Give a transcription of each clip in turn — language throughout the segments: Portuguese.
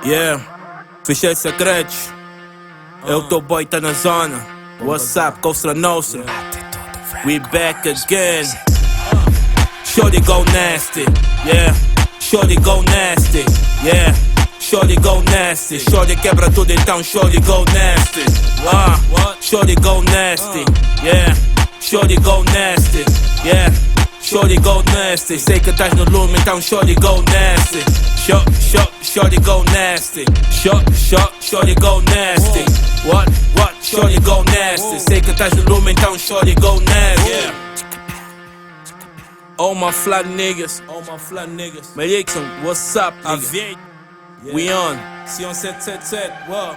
Yeah, fichei secretos. Eu tô boy, tá na zona. What's up, Costa Nostra? We back again. Shorty go nasty, yeah. Shorty go nasty, yeah. Shorty go nasty. Shorty quebra tudo, então shorty go nasty. Shorty go nasty, yeah. Shorty go nasty, yeah. Shorty go nasty. Sei que estás no lume, então shorty go nasty. Shorty go nasty. Shorty go nasty. What? Shorty go nasty. Sei que estás no lume, então shorty go nasty. All my fly niggas. Melixon, what's up, nigga? We on. Sion 777, wow.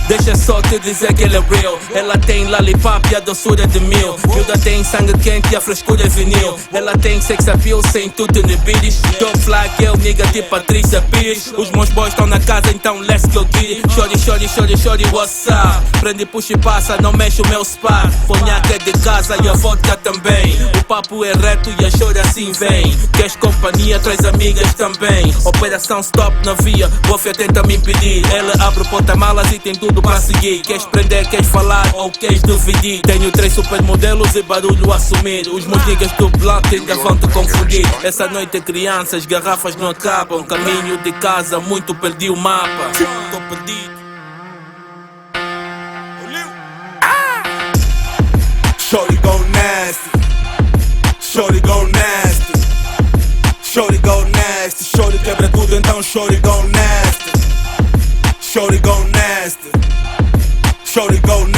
Deixa só te dizer que ele é real. Ela tem lollipop e a doçura de mil. Miúda tem sangue quente e a frescura é vinil. Ela tem sex appeal sem tudo inibidis. Top fly girl, nigga tipo Patrícia Pires. Os meus boys estão na casa, então let's go get it. Shorty, what's up? Prende, puxa e passa, não mexe o meu spa. Conhaque é de casa e a vodka também. O papo é reto e a chora assim vem. Queres companhia, traz amigas também. Operação stop na via, Bofia tenta me impedir. Ela abre o porta-malas e tem tudo para seguir. Queres prender, queres falar ou queres dividir? Tenho 3 supermodelos e barulho a assumir. Os meus niggas do bloco ainda vão te confundir. Essa noite crianças, garrafas não acabam. Caminho de casa, muito perdi o mapa. Tô perdido. Shorty go nasty. Shorty go nasty. Shorty go nasty. Shorty quebra tudo, então shorty go nasty. Shorty go nasty. Shorty go nasty.